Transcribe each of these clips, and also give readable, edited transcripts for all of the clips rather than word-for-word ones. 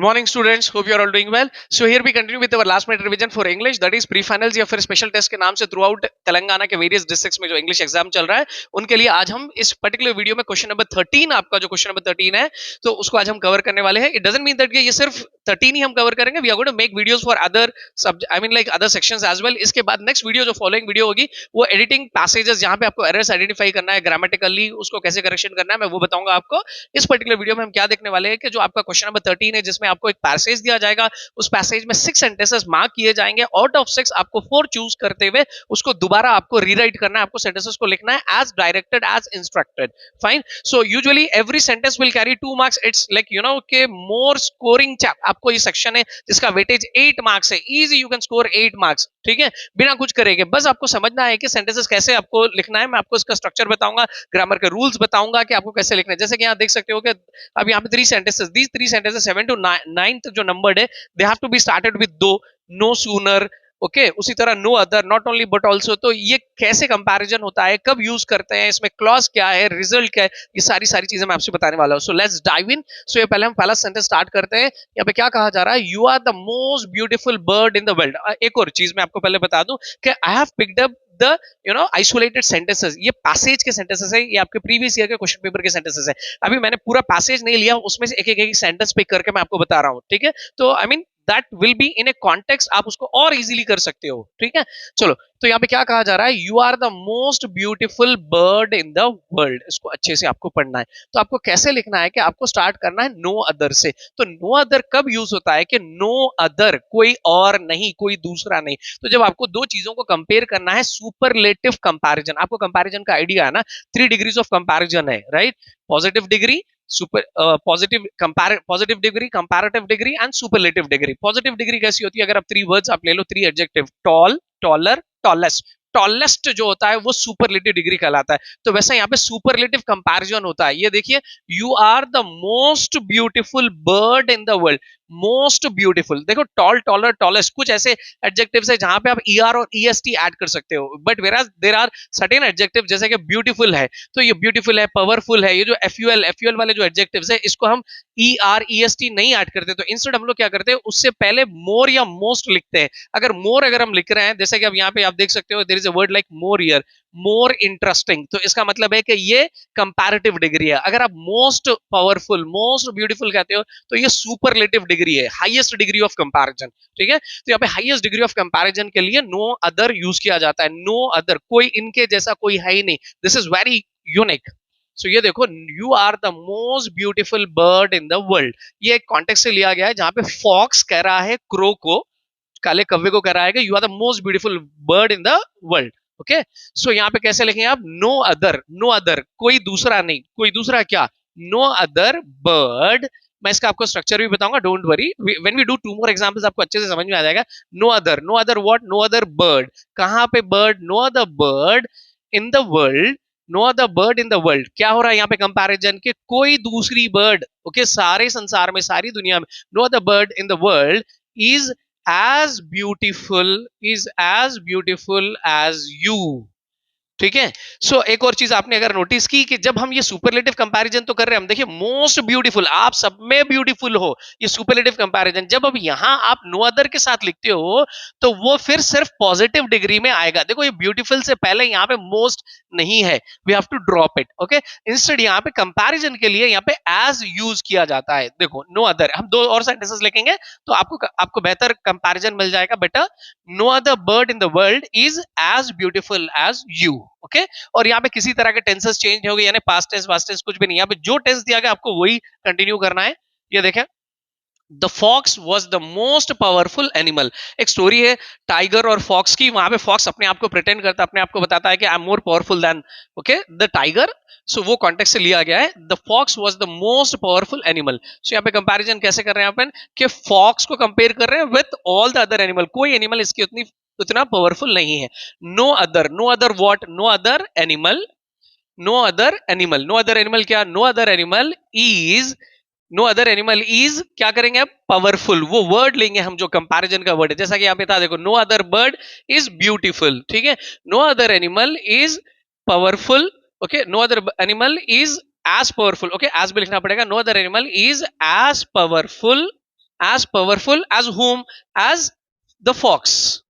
morning students, hope you are all doing well. So here we continue with our last minute revision for English, that is pre-finals या फिर special test के नाम से through out Telangana के various districts में जो English exam चल रहा है उनके लिए आज हम इस पर्टिकुलर वीडियो में क्वेश्चन नंबर 13, आपका जो क्वेश्चन नंबर 13 है तो उसको आज हम कवर करने वाले हैं. इट डजंट मीन दैट ये सिर्फ 13 ही हम कवर करेंगे. We are going to make videos for other I mean like other sections as well. इसके बाद नेक्स्ट वीडियो जो फॉलोइंग वीडियो होगी वो एडिटिंग पैसेजेस जहां पे आपको एरर्स आइडेंटिफाई करना है, ग्रामेटिकली उसको कैसे करेक्शन करना है, मैं वो बताऊंगा आपको. इस पर्टिकुलर वीडियो में हम क्या देखने वाले हैं कि जो आपका क्वेश्चन नंबर 13 है जिसमें आपको एक पैसेज दिया जाएगा, उस पैसेज में 6 सेंटेंसेस मार्क किए जाएंगे. आउट ऑफ 6 आपको 4 चूज करते हुए उसको दोबारा आपको रीराइट करना है, आपको सेंटेंसेस को लिखना है as directed as instructed. Fine. So usually every sentence will carry 2 marks. It's like you know के मोर स्कोरिंग चैप. आपको ये सेक्शन है जिसका वेटेज 8 मार्क्स है. Easy, you can score 8 marks. ठीक है, बिना कुछ करेंगे. बस आपको समझना है कि सेंटेंसेस कैसे आपको लिखना है. मैं आपको इसका स्ट्रक्चर बताऊंगा, ग्रामर के रूल्स बताऊंगा कि आपको कैसे लिखना है. जैसे कि यहाँ देख सकते हो कि अब यहाँ पे 3 सेंटेंसेस, दीज 3 सेंटेंसेस 7 to 9 तक जो नंबर्ड है, they have to be started with though, no sooner. Okay, उसी तरह no other, not only but also. तो ये कैसे कंपैरिजन होता है, कब यूज करते हैं, इसमें क्लॉज क्या है, रिजल्ट क्या है, ये सारी चीजें मैं आपसे बताने वाला हूं. So let's dive in. सो ये पहले हम पहला सेंटेंस स्टार्ट करते हैं. यहाँ पे क्या कहा जा रहा है, you are the most beautiful bird in the world. एक और चीज मैं आपको पहले बता दूं कि I have picked up the isolated sentences. ये पैसेज के सेंटेंसेस है, ये आपके प्रीवियस ईयर के क्वेश्चन पेपर के सेंटेंसेस है. अभी मैंने पूरा पैसेज नहीं लिया, उसमें से एक सेंटेंस पिक करके मैं आपको बता रहा हूं. ठीक है, तो I mean that will be in A context, आप उसको और इजीली कर सकते हो. ठीक है, चलो. तो यहाँ पे क्या कहा जा रहा है, you are the most beautiful bird in the world. इसको अच्छे से आपको पढ़ना है. तो आपको कैसे लिखना है कि आपको स्टार्ट करना है नो अदर से. तो नो अदर कब यूज होता है कि नो अदर, कोई और नहीं, कोई दूसरा नहीं. तो जब आपको दो चीजों को कंपेयर करना है, सुपरलेटिव कंपैरिजन. आपको कंपैरिजन का आइडिया है ना, 3 डिग्रीज ऑफ कंपैरिजन है, right? Positive degree, positive degree, comparative degree and superlative degree. Positive degree कैसी होती है, अगर आप 3 वर्ड्स आप ले लो, 3 adjective, tall, taller, tallest. Tallest जो होता है वो सुपरलेटिव डिग्री कहलाता है. तो वैसा यहाँ पे सुपरलेटिव कंपैरिजन होता है. ये देखिए, you are the most beautiful bird in the world. Most beautiful, देखो टॉल, टॉलर, टॉलेस्ट, कुछ ऐसे एडजेक्टिव्स है जहां पे आप ER और EST ऐड कर सकते हो. But whereas there are certain adjective, जैसे कि ब्यूटीफुल है तो ये ब्यूटीफुल है, पावरफुल है. ये जो FUL वाले जो एडजेक्टिव्स है, इसको हम ER EST नहीं ऐड करते. तो इंस्टेड हम लोग क्या करते हैं, उससे पहले मोर या मोस्ट लिखते हैं. अगर हम लिख रहे हैं, जैसे कि अब यहाँ पे आप देख सकते हो, there is a word like more here, more interesting. तो इसका मतलब है कि ये कंपैरेटिव डिग्री है. अगर आप मोस्ट पावरफुल, मोस्ट ब्यूटीफुल कहते हो तो ये सुपरलेटिव डिग्री है, हाईएस्ट डिग्री ऑफ कंपैरिजन. ठीक है, तो यहाँ पे हाईएस्ट डिग्री ऑफ कंपैरिजन के लिए नो अदर यूज किया जाता है. नो अदर, कोई इनके जैसा कोई है ही नहीं. This is very unique. So ये देखो, you are the most beautiful bird in the world. ये एक कॉन्टेक्स्ट से लिया गया है जहां पे फॉक्स कह रहा है क्रो को, काले कव्वे को कह रहा है कि you are the most beautiful bird in the world. Okay, so यहाँ पे कैसे लिखेंगे आप, नो अदर. नो अदर, कोई दूसरा नहीं. कोई दूसरा क्या, नो अदर बर्ड. मैं इसका आपको स्ट्रक्चर भी बताऊंगा, don't worry. When we do 2 more examples आपको अच्छे से समझ में आ जाएगा. No other, no other what, no other bird. कहां पे bird, no other bird in the world. No other bird in the world, क्या हो रहा है यहाँ पे कंपैरिजन के, कोई दूसरी बर्ड. ओके, सारे संसार में, सारी दुनिया में, no other bird in the world is as beautiful as you. ठीक है, सो एक और चीज आपने अगर नोटिस की कि जब हम ये सुपरलेटिव कंपैरिजन तो कर रहे हैं, हम देखिए मोस्ट ब्यूटीफुल, आप सब में ब्यूटीफुल हो, ये सुपरलेटिव कंपैरिजन. जब अब यहां आप नो अदर के साथ लिखते हो तो वो फिर सिर्फ पॉजिटिव डिग्री में आएगा. देखो, ये ब्यूटीफुल से पहले यहाँ पे मोस्ट नहीं है, we have to drop it. Okay, instead यहाँ पे कंपैरिजन के लिए यहाँ पे एज यूज किया जाता है. देखो, नो अदर, हम 2 और सेंटेंसेस लिखेंगे तो आपको बेहतर कंपैरिजन मिल जाएगा. Better, no other bird in the world is as beautiful as you. Okay, और यहाँ पे किसी तरह के टेंसेस चेंज हो गए, यानी पास्ट टेंस, पास्ट टेंस कुछ भी नहीं. यहाँ पे जो टेंस दिया गया आपको वही कंटिन्यू करना है. ये देखें, the fox was the most powerful animal. एक स्टोरी है टाइगर और फॉक्स की. वहां पे फॉक्स अपने आप को प्रिटेंड करता है, अपने आप को बताता है कि I am more powerful than okay the tiger. So वो कॉन्टेक्स्ट से लिया गया है. The fox was the most powerful animal. So यहाँ पे कंपैरिजन कैसे कर रहे हैं अपन, कि फॉक्स को कंपेयर कर रहे हैं with all the other animal. कोई एनिमल इसकी उतना पावरफुल नहीं है. No other, no other what, no other animal, no other animal. No other animal क्या, no other animal is, no other animal is क्या करेंगे आप, पावरफुल. वो वर्ड लेंगे हम जो कंपैरिजन का वर्ड है, जैसा कि यहाँ पे था, देखो, no other bird is beautiful. ठीक है, no other animal is powerful. Okay, no other animal is as powerful. Okay, as भी लिखना पड़ेगा. No other animal is as powerful as powerful as whom, as the fox.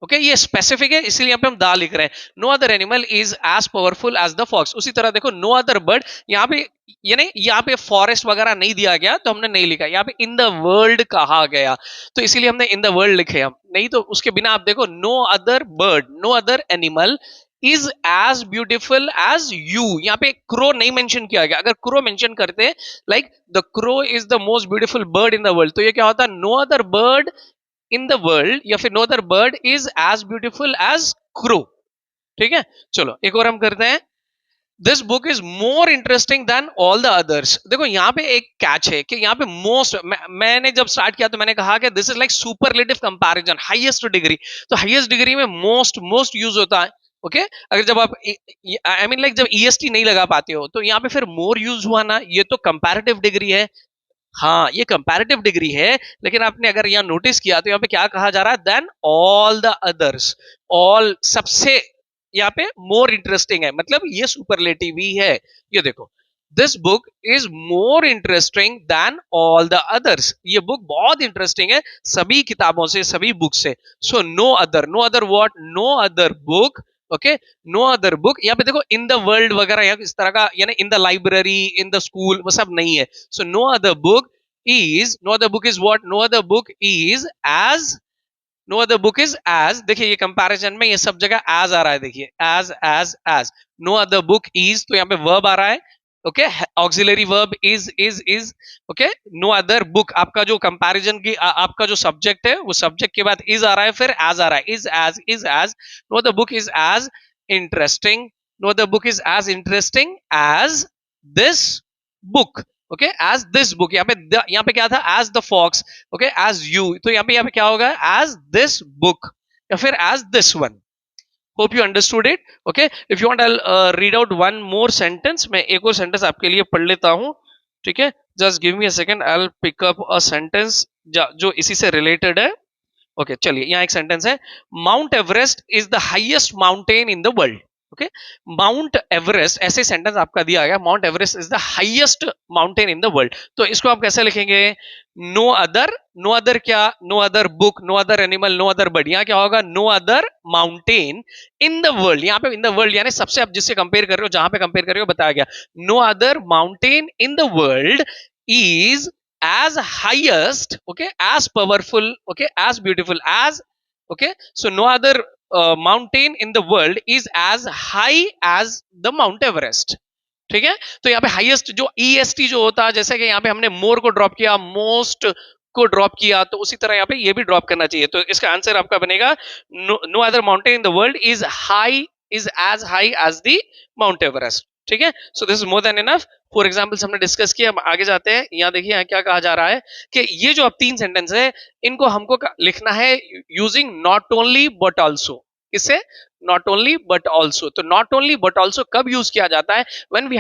Okay ये specific है इसलिए यहाँ पे हम दा लिख रहे हैं। No other animal is as powerful as the fox. उसी तरह देखो नो अदर बर्ड, यहाँ पे यानी यहाँ पे फॉरेस्ट वगैरह नहीं दिया गया तो हमने नहीं लिखा, यहाँ पे इन द वर्ल्ड कहा गया तो इसीलिए हमने इन द वर्ल्ड लिखे हम, नहीं तो उसके बिना आप देखो no other bird, no other animal is as beautiful as you. यहाँ पे क्रो नहीं मेंशन किया गया, अगर क्रो मेंशन करते like the crow is the most beautiful bird in the world तो ये क्या होता, no other bird in the world या फिर no other bird is as beautiful as crow. ठीक है, चलो एक और हम करते हैं। This book is more interesting than all the others. देखो यहाँ पे एक कैच है कि यहाँ पे मोस्ट, मैंने जब स्टार्ट किया तो मैंने कहा कि this is like superlative comparison, highest degree. तो हाईएस्ट डिग्री में मोस्ट मोस्ट यूज होता है। ओके अगर जब आप आई मीन लाइक जब ईएसटी नहीं लगा पाते हो तो यहाँ पे फिर मोर यूज हुआ ना, ये तो कंपैरेटिव डिग्री है। हाँ ये कंपैरेटिव डिग्री है, लेकिन आपने अगर यहाँ नोटिस किया तो यहाँ पे क्या कहा जा रहा है, than all the others. All सबसे यहाँ पे मोर इंटरेस्टिंग है, मतलब ये सुपरलेटिव ही है। ये देखो this book is more interesting than all the others, ये बुक बहुत इंटरेस्टिंग है सभी किताबों से, सभी बुक से। So no other what, no other book. Okay no other book, यहाँ पे देखो इन द वर्ल्ड वगैरह यहाँ इस तरह का, यानी in the library, in the school, वो सब नहीं है। So no other book is, no other book is what, no other book is as, no other book is as. देखिए ये कंपैरिजन में ये सब जगह एज आ रहा है, देखिए as as as. No other book is तो यहाँ पे वर्ब आ रहा है। Okay auxiliary verb is. Okay no other book, आपका जो कंपैरिजन की आपका जो सब्जेक्ट है वो सब्जेक्ट के बाद इज आ रहा है, फिर एज आ रहा है, is as. No other book is as interesting, no other book is as interesting as this book. Okay as this book, यहाँ पे क्या था, as the fox. Okay as you, तो यहाँ पे क्या होगा, एज दिस बुक या फिर as this one. Hope you understood it. Okay if you want I read out one more sentence, मैं एक और सेंटेंस आपके लिए पढ़ लेता हूं। ठीक है just give me a second, I will pick up a sentence जो इसी से रिलेटेड है। ओके चलिए यहाँ एक सेंटेंस है, Mount Everest is the highest mountain in the world. Okay Mount Everest, ऐसे सेंटेंस आपका दिया गया, Mount Everest is the highest mountain in the world, तो इसको आप कैसे लिखेंगे, नो अदर, नो अदर क्या, no other book, no other animal, no other bird. यहाँ क्या होगा, no other mountain in the world, यहाँ पे इन द वर्ल्ड यानी सबसे आप जिससे कंपेयर कर रहे हो, जहां पे कंपेयर कर रहे हो बताया गया, no other mountain in the world is as highest, okay, as powerful, okay, as beautiful as, okay, so no other mountain in the world is as high as the Mount Everest। ठीक है तो यहाँ पे highest जो EST जो होता है, जैसे कि यहाँ पे हमने मोर को ड्रॉप किया, मोस्ट को ड्रॉप किया, तो उसी तरह यहाँ पे ये भी ड्रॉप करना चाहिए। तो इसका आंसर आपका बनेगा no other mountain in the world is high, is as high as the Mount Everest. ठीक है so this is more than enough. For examples हमने डिस्कस किया, हम आगे जाते हैं। यहाँ देखिए यहाँ क्या कहा जा रहा है कि ये जो अब 3 सेंटेंस है इनको हमको लिखना है using not only but also. किससे, नॉट ओनली बट ऑल्सो। तो नॉट ओनली बट ऑल्सो कब यूज किया जाता है, when we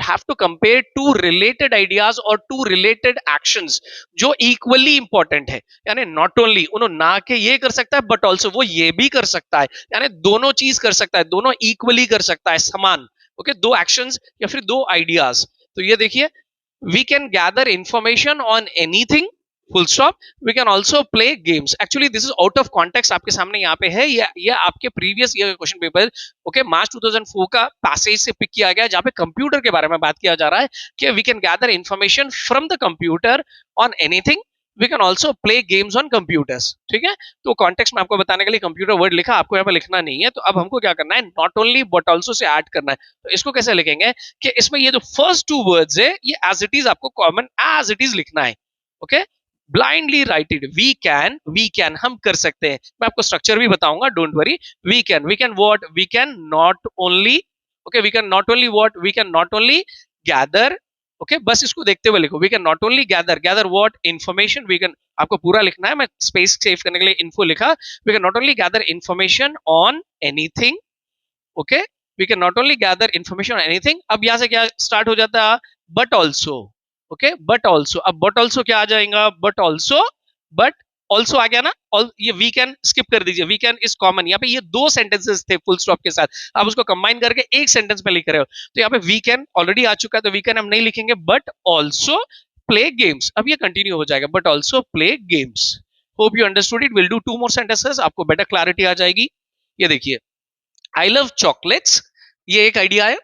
have to compare two related ideas or two related actions जो equally important है। यानी नॉट ओनली उन्होंने ना के ये कर सकता है, बट ऑल्सो वो ये भी कर सकता है, यानी दोनों चीज कर सकता है, दोनों इक्वली कर सकता है, समान। ओके दो एक्शंस या फिर दो आइडियाज। तो ये देखिए, we can gather information on anything, full stop, we can also play games. Actually this is out of context, आपके सामने यहाँ पे है, ये आपके previous year question paper okay March 2004 का पैसेज से पिक किया गया, जहां पे कंप्यूटर के बारे में बात किया जा रहा है कि we can gather information from the computer on anything, we can also play games on computers. ठीक है तो कॉन्टेक्स्ट में आपको बताने के लिए कंप्यूटर वर्ड लिखा, आपको यहाँ पे लिखना नहीं है। तो अब हमको क्या करना है, नॉट ओनली बट ऑल्सो से ऐड करना है। तो इसको कैसे लिखेंगे कि इसमें ये जो फर्स्ट 2 वर्ड्स है ये एज इट इज आपको कॉमन एज इट इज लिखना है। Okay blindly write it, we can हम कर सकते हैं। मैं आपको स्ट्रक्चर भी बताऊंगा, don't worry. We can what, we can not only, okay we can not only what, we can not only gather. Okay बस इसको देखते हुए लिखो, we can not only gather what information, we can, आपको पूरा लिखना है, मैं स्पेस सेव करने के लिए इन्फो लिखा, we can not only gather information on anything. Okay we can not only gather information on anything. अब यहां से क्या स्टार्ट हो जाता है, but also. Okay but also, अब बट ऑल्सो क्या आ जाएगा, बट ऑल्सो आ गया ना, ये वी कैन स्किप कर दीजिए, वी कैन इज कॉमन। यहाँ पे ये 2 सेंटेंसेस थे फुल स्टॉप के साथ, आप उसको कंबाइन करके एक सेंटेंस में लिख रहे हो। तो यहाँ पे वी कैन ऑलरेडी आ चुका है, तो वी कैन हम नहीं लिखेंगे, बट ऑल्सो प्ले गेम्स, अब ये कंटिन्यू हो जाएगा, but also play games. Hope you understood it. Will do 2 more sentences, आपको बेटर क्लैरिटी आ जाएगी। ये देखिए, आई लव चॉकलेट्स, ये एक आइडिया है।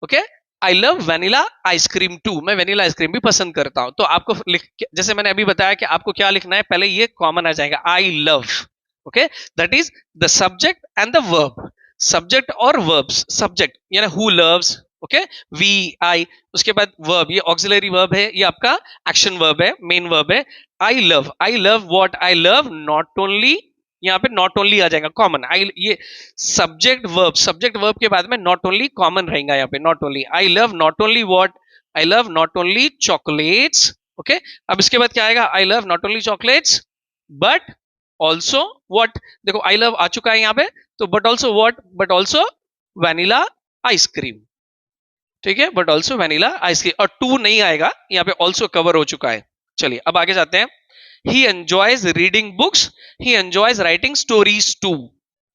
Okay, I love vanilla ice cream too, मैं वेनिला आइसक्रीम भी पसंद करता हूं। तो आपको जैसे मैंने अभी बताया कि आपको क्या लिखना है, पहले ये कॉमन आ जाएगा, I love. Okay, that is the subject and the verb, subject और वर्ब्स। सब्जेक्ट यानी हु लव्स, ओके, वी आई, उसके बाद वर्ब, ये ऑक्सिलरी वर्ब है, ये आपका एक्शन वर्ब है, मेन वर्ब है। I love what, I love not only, यहाँ पे नॉट ओनली आ जाएगा कॉमन। आई, ये सब्जेक्ट वर्ब के बाद में नॉट ओनली कॉमन रहेगा यहाँ पे, not only. I love not only what, I love not only chocolates. Okay, अब इसके बाद क्या आएगा, I love not only chocolates but also what, देखो आई लव आ चुका है यहाँ पे, तो but also what, but also vanilla ice cream. ठीक है, बट ऑल्सो वैनिला आइसक्रीम, और टू नहीं आएगा यहाँ पे, ऑल्सो कवर हो चुका है। चलिए अब आगे जाते हैं। He enjoys reading books, he enjoys writing stories too.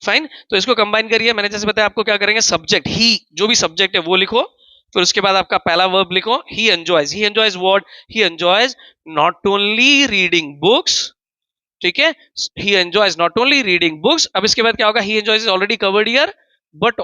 Fine, तो इसको कंबाइन करिए। मैंने जैसे बताया आपको क्या करेंगे, सब्जेक्ट ही, जो भी सब्जेक्ट है वो लिखो, फिर उसके बाद आपका पहला वर्ब लिखो। he enjoys what, he enjoys not only reading books, ठीक है, he enjoys not only reading books। अब इसके बाद क्या होगा, he enjoys is already covered here, but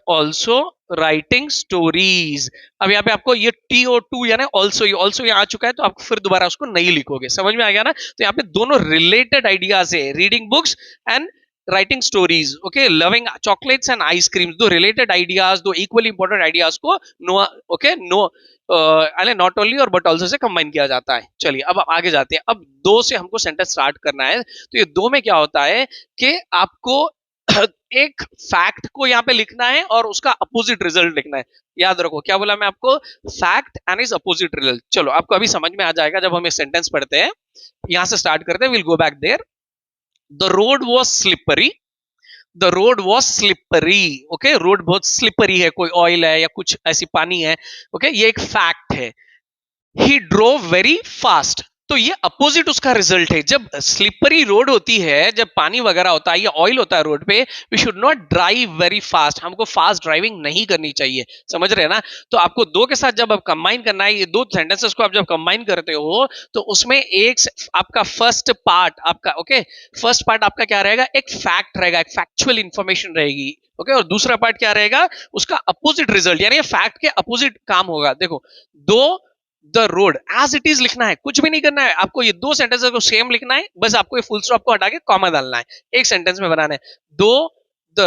also writing stories. अब यहाँ पे आपको ये TO2 यानी ऑल्सो, ये ऑल्सो यहाँ आ चुका है, तो आप फिर दोबारा उसको नहीं लिखोगे, समझ में आ गया ना। तो यहाँ पे दोनों रिलेटेड आइडियाज है, reading books and writing stories. Okay, loving chocolates and ice cream, दो रिलेटेड आइडियाज, दो इक्वली इंपॉर्टेंट आइडियाज को no, okay, no not only और बट ऑल्सो से कंबाइन किया जाता है। चलिए अब आगे जाते हैं। अब दो से हमको सेंटेंस स्टार्ट करना है। तो ये दो में क्या होता है कि आपको एक फैक्ट को यहां पे लिखना है और उसका अपोजिट रिजल्ट लिखना है। याद रखो क्या बोला मैं आपको, fact and is opposite result. चलो आपको अभी समझ में आ जाएगा जब हम ये सेंटेंस पढ़ते हैं। यहां से स्टार्ट करते हैं, will go back there. The road was slippery, the road was slippery. Okay, road बहुत स्लिपरी है, कोई ऑयल है या कुछ ऐसी पानी है। ओके, ये एक फैक्ट है। ही ड्रोव वेरी फास्ट, तो ये अपोजिट उसका रिजल्ट है। जब स्लिपरी रोड होती है, जब पानी वगैरह होता है या ऑयल होता है रोड पे, we should not drive very fast, हमको फास्ट ड्राइविंग नहीं करनी चाहिए, समझ रहे हैं ना। तो आपको दो के साथ जब आप कंबाइन करना है, ये दो सेंटेंसेस को आप जब कंबाइन करते हो, तो उसमें एक आपका फर्स्ट पार्ट आपका, ओके, फर्स्ट पार्ट आपका क्या रहेगा, एक फैक्ट रहेगा, एक फैक्चुअल इंफॉर्मेशन रहेगी। ओके, और दूसरा पार्ट क्या रहेगा, उसका अपोजिट रिजल्ट, यानी फैक्ट के अपोजिट काम होगा। देखो, though the road as it is लिखना है, कुछ भी नहीं करना है आपको, ये दो सेंटेंसेस को सेम लिखना है, बस आपको ये फुल स्टॉप को हटा के कॉमा डालना है, एक सेंटेंस में बनाना है। दो the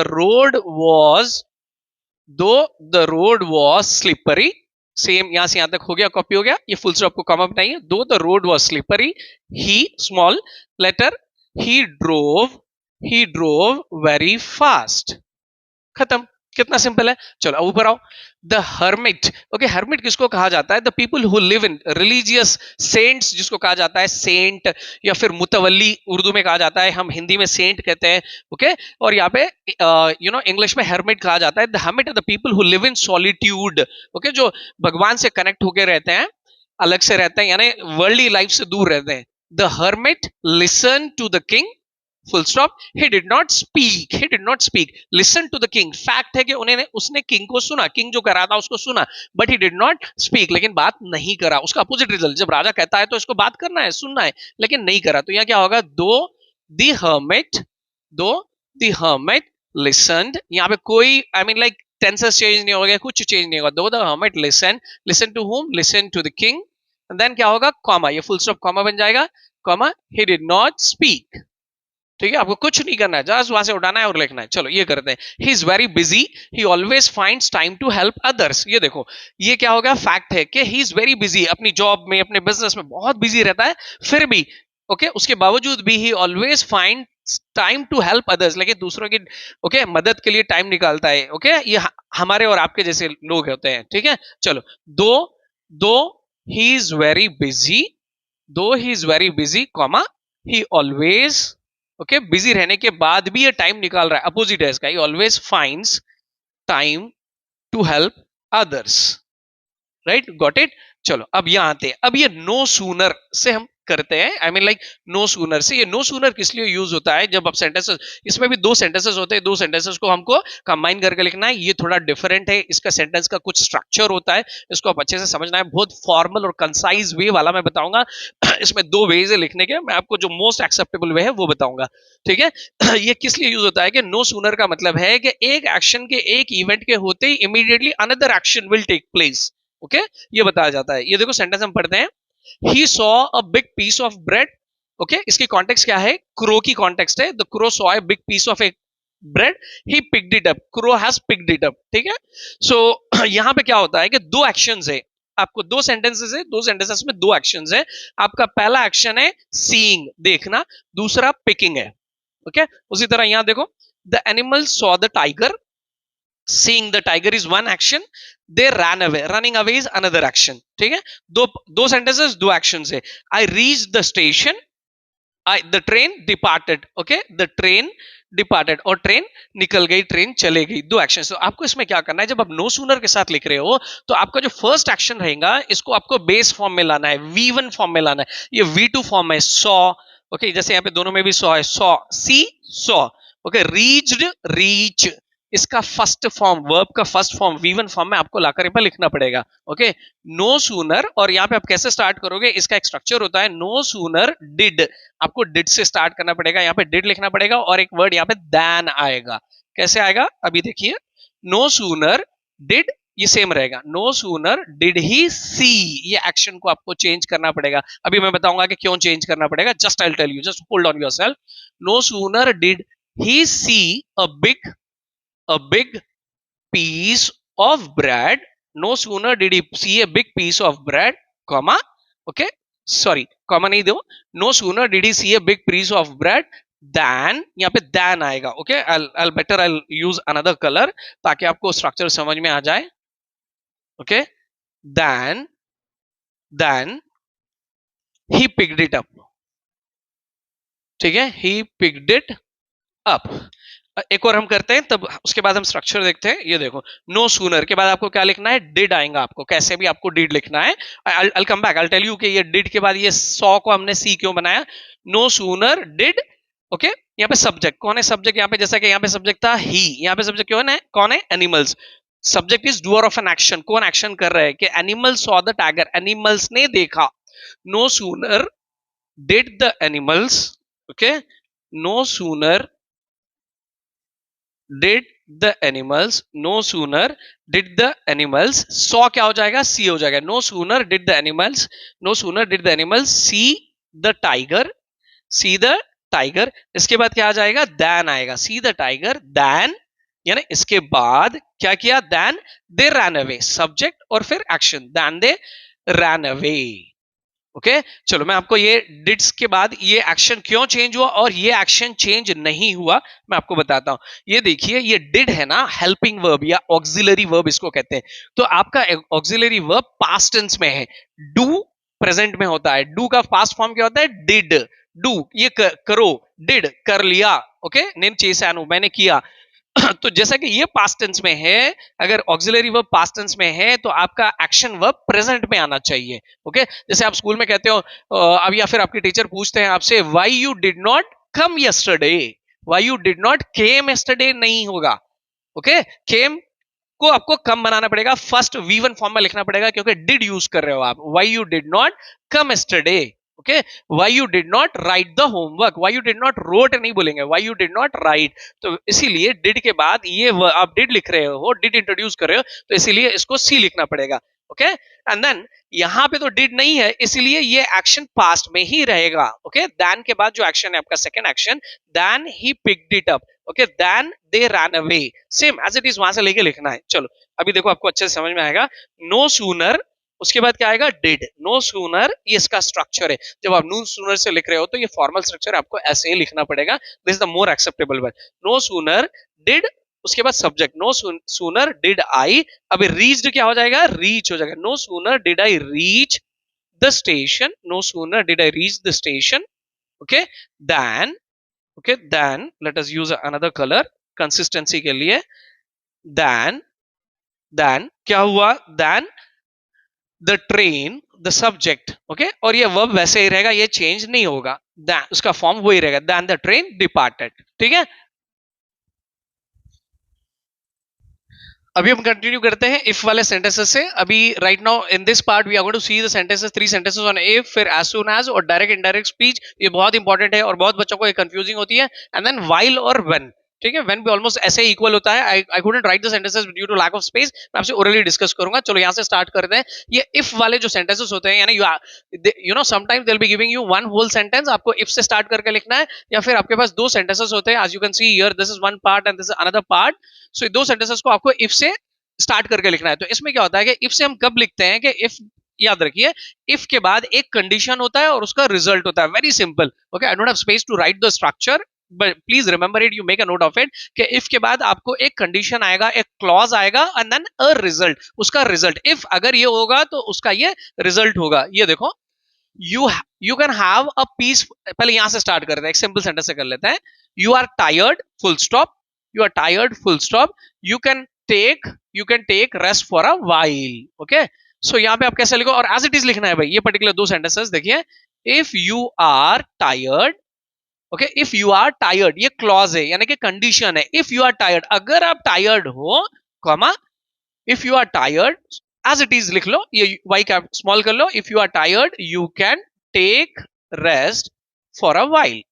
road was slippery, same यहां से यहां तक हो गया, कॉपी हो गया, ये फुल स्टॉप को कॉमा बनाइए। Though the road was slippery, he small letter, he drove very fast, खत्म। कितना सिंपल है। चलो ऊपर आओ। द हर्मिट, ओके, हर्मिट किसको कहा जाता है, the people who live in religious, saints जिसको कहा जाता है, सेंट या फिर मुतवल्ली उर्दू में कहा जाता है, हम हिंदी में सेंट कहते हैं। ओके, और यहाँ पे इंग्लिश में हर्मिट कहा जाता है। The hermit are the people who live in solitude, okay, जो भगवान से कनेक्ट होके रहते हैं, अलग से रहते हैं, यानी वर्ल्डली लाइफ से दूर रहते हैं। The hermit listen to the king, full stop, he did not speak, listen to the king, fact है कि उसने किंग को सुना, किंग जो कर रहा था उसको सुना, but he did not speak, लेकिन बात नहीं करा। उसका अपोजिट रिजल्ट, जब राजा कहता है तो इसको बात करना है, सुनना है, लेकिन नहीं करा। तो यहाँ क्या होगा, दो the hermit listened, यहाँ पे कोई लाइक टेंसेस चेंज नहीं हो गया, कुछ चेंज नहीं होगा। दो the hermit listen to whom, listen to the king, and then क्या होगा, कॉमा, ये फुल स्टॉप कॉमा बन जाएगा, comma, he did not speak। ठीक है, आपको कुछ नहीं करना है, जस्ट वहां से उठाना है और लिखना है। चलो ये करते हैं। He is very busy, he always finds time to help others. ये देखो, ये क्या होगा, फैक्ट है कि ही इज वेरी बिजी, अपनी जॉब में, अपने बिजनेस में बहुत बिजी रहता है, फिर भी ओके, उसके बावजूद भी he always find time to help others, लेकिन दूसरों की ओके मदद के लिए टाइम निकालता है। ओके, ये हमारे और आपके जैसे लोग होते हैं। ठीक है, चलो, दो ही is very busy, comma, he always, okay, busy रहने के बाद भी ये टाइम निकाल रहा है, अपोजिट है इसका, he always finds time to help others, right, got it. चलो अब यहां आते हैं। अब ये नो सूनर से हम करते हैं, I mean like no sooner से। ये नो सूनर किस लिए यूज होता है, जब आप सेंटेंसेस, इसमें भी दो सेंटेंसेस होते हैं, दो सेंटेंसेस को हमको कंबाइन करके लिखना है। ये थोड़ा डिफरेंट है, इसका सेंटेंस का कुछ स्ट्रक्चर होता है, इसको आप अच्छे से समझना है। बहुत फॉर्मल और कंसाइज वे वाला मैं बताऊंगा। इसमें दो वेज है लिखने के, मैं आपको जो मोस्ट एक्सेप्टेबल वे है वो बताऊंगा, ठीक है। ये किस लिए यूज होता है कि नो सूनर का मतलब है कि एक एक्शन के, एक इवेंट के होते ही immediately another action will take place, okay, ये बताया जाता है। ये देखो सेंटेंस हम पढ़ते हैं, he saw a big piece of bread, okay, इसकी कॉन्टेक्स्ट क्या है, क्रो की कॉन्टेक्स्ट है, the crow saw a big piece of a bread, he picked it up, crow has picked it up, ठीक है। so यहां पे क्या होता है कि दो एक्शंस है, आपको दो सेंटेंसेस है, दो सेंटेंसेस में दो एक्शंस है। आपका पहला एक्शन है सीइंग, देखना, दूसरा पिकिंग है, ओके। उसी तरह यहां देखो, the animal saw the tiger, seeing the tiger is one action, they ran away, running away is another action, ठीक है। दो सेंटेंसेस, दो एक्शंस है। I reached the station, the train departed, okay, the train departed, और train निकल गई, train चले गई, दो एक्शन। तो आपको इसमें क्या करना है, जब आप नो सूनर के साथ लिख रहे हो तो आपका जो फर्स्ट एक्शन रहेगा इसको आपको बेस फॉर्म में लाना है, V1 फॉर्म में लाना है। ये V2 फॉर्म है, सॉ, ओके, जैसे यहाँ पे दोनों में भी सॉ है, सॉ, सी, सॉ, ओके। रीच्ड, रीच, इसका फर्स्ट फॉर्म, वर्ब का फर्स्ट फॉर्म V1 फॉर्म में आपको लाकर यहाँ लिखना पड़ेगा, ओके। नो सूनर, और यहाँ पे आप कैसे स्टार्ट करोगे, इसका एक स्ट्रक्चर होता है, नो सूनर डिड, आपको डिड से स्टार्ट करना पड़ेगा, यहाँ पे डिड लिखना पड़ेगा, और एक वर्ड यहाँ पे दैन आएगा। कैसे आएगा, अभी देखिए, नो सूनर डिड, ये सेम रहेगा, नो सूनर डिड ही सी, ये एक्शन को आपको चेंज करना पड़ेगा। अभी मैं बताऊंगा कि क्यों चेंज करना पड़ेगा, just I will tell you, just hold on yourself. No sooner did he see a big piece of bread, no sooner did he see a big piece of bread, comma, okay, sorry, comma नहीं दो, no sooner did he see a big piece of bread than, यहाँ पे than आएगा, okay, I'll use another color ताकि आपको structure समझ में आ जाए, okay, than he picked it up, ठीक है, he picked it up। एक और हम करते हैं, तब उसके बाद हम स्ट्रक्चर देखते हैं। ये देखो, नो सूनर के बाद आपको क्या लिखना है, डिड आएगा, आपको कैसे भी आपको डिड लिखना है। I'll come back, I'll tell you कि ये डिड के बाद ये सॉ को हमने सी क्यों बनाया। नो सूनर डिड, ओके, यहाँ पे सब्जेक्ट कौन है, सब्जेक्ट यहाँ पे, जैसा कि यहाँ पे सब्जेक्ट था ही, यहाँ पे सब्जेक्ट कौन है, animals. Subject is doer of an action, कौन एक्शन कर रहा है, कि animals saw the tiger, animals ने देखा। No sooner did the animals, okay, no sooner did the animals, no sooner did the animals, saw क्या हो जाएगा, see हो जाएगा। no sooner did the animals, no sooner did the animals see the tiger, see the tiger, इसके बाद क्या आ जाएगा, than आएगा, see the tiger than, यानी इसके बाद क्या किया, than they ran away, subject और फिर action, than they ran away, okay. चलो मैं आपको ये डिड्स के बाद ये एक्शन क्यों चेंज हुआ और ये एक्शन चेंज नहीं हुआ मैं आपको बताता हूं। ये देखिए, ये डिड है ना, हेल्पिंग वर्ब या ऑक्सिलरी वर्ब इसको कहते हैं। तो आपका ऑक्सिलरी वर्ब पास्ट टेंस में है, डू प्रेजेंट में होता है। डू का पास्ट फॉर्म क्या होता है, डिड, डू ये करो, डिड कर लिया, ओके, नेम चेसानु मैंने किया। तो जैसा कि ये पास्ट टेंस में है, अगर ऑक्सिलरी वर्ब पास्ट टेंस में है तो आपका एक्शन वर्ब प्रेजेंट में आना चाहिए, ओके। जैसे आप स्कूल में कहते हो अब, या फिर आपके टीचर पूछते हैं आपसे, why you did not come yesterday, why you did not came yesterday नहीं होगा, ओके। केम को आपको कम बनाना पड़ेगा, फर्स्ट V1 फॉर्म में लिखना पड़ेगा, क्योंकि डिड यूज कर रहे हो आप। Why you did not come yesterday, okay. Why you did not write the homework, why you did not wrote नहीं बोलेंगे, why you did not write. तो इसीलिए डिड के बाद ये आप डिड लिख रहे हो, डिड इंट्रोड्यूस कर रहे हो, तो इसीलिए इसको सी लिखना पड़ेगा, ओके। एंड देन यहां पे तो डिड नहीं है, इसलिए ये एक्शन पास्ट में ही रहेगा, ओके। देन के बाद जो एक्शन है आपका second action, then he picked it up, okay, then they run away, same as it is वहां से लेके लिखना है। चलो अभी देखो आपको अच्छे से समझ में आएगा। नो सूनर, उसके बाद क्या आएगा, डिड, नो सूनर, ये इसका स्ट्रक्चर है। जब आप नो सूनर से लिख रहे हो तो ये फॉर्मल स्ट्रक्चर आपको ऐसे ही लिखना पड़ेगा, this is the more acceptable one. No sooner did, उसके बाद subject, no sooner did I, अब रीच्ड क्या हो जाएगा, रीच हो जाएगा। No sooner did I reach the station, no sooner did I reach the station, okay. Then, okay, then let us use another colour consistency के लिए। Then क्या हुआ, then the train the subject, okay, और ये verb वैसे ही रहेगा, ये change नहीं होगा, उसका फॉर्म वही रहेगा, देन द ट्रेन डिपार्टेड। ठीक है, अभी हम कंटिन्यू करते हैं इफ वाले सेंटेंसेस से। अभी right now in this part we are going to see the sentences, 3 sentences on if, फिर एज सून एज और डायरेक्ट इनडायरेक्ट स्पीच। ये बहुत इंपॉर्टेंट है और बहुत बच्चों को ये कंफ्यूजिंग होती है। एंड देन व्हाइल और व्हेन। ठीक है, व्हेन भी ऑलमोस्ट ऐसे इक्वल होता है। I couldn't write the sentences due to lack of space, मैं आपसे ओरली डिस्कस करूंगा। चलो यहां से स्टार्ट करते हैं। ये इफ वाले जो सेंटेंसेस होते हैं, यानी you know sometimes they will be giving you one whole sentence, आपको इफ से स्टार्ट करके लिखना है, या फिर आपके पास दो सेंटेंसेस होते हैं, as you can see here this is one part and this is another part. So ये दो सेंटेंसेस को आपको इफ से स्टार्ट करके लिखना है। तो इसमें क्या होता है कि इफ से हम कब लिखते हैं कि इफ, याद रखिए, इफ के बाद एक कंडीशन होता है और उसका रिजल्ट होता है। Very simple, okay. I don't have space to write the structure, but please remember it, you make a note of it कि इफ के बाद आपको एक कंडीशन आएगा, एक क्लॉज आएगा एंड देन अ रिजल्ट, उसका रिजल्ट। इफ अगर ये होगा तो उसका ये रिजल्ट होगा। ये देखो, you can have a piece, पहले यहां से स्टार्ट करते हैं, एक सिंपल सेंटेंस से कर लेते हैं। You are tired full stop, you are tired full stop, you can take rest for a while. Okay, so यहां पे आप कैसे लिखो, और एज इट इज लिखना है भाई। ये पर्टिकुलर दो सेंटेंसेस देखिए, if you are tired, okay, if you are tired, ये क्लॉज है यानी कि कंडीशन है। इफ यू आर टायर्ड, अगर आप टायर्ड हो, comma, if you are tired, as it is लिख लो, ये वाई कैप स्मॉल कर लो। If you are tired you can take rest for a while.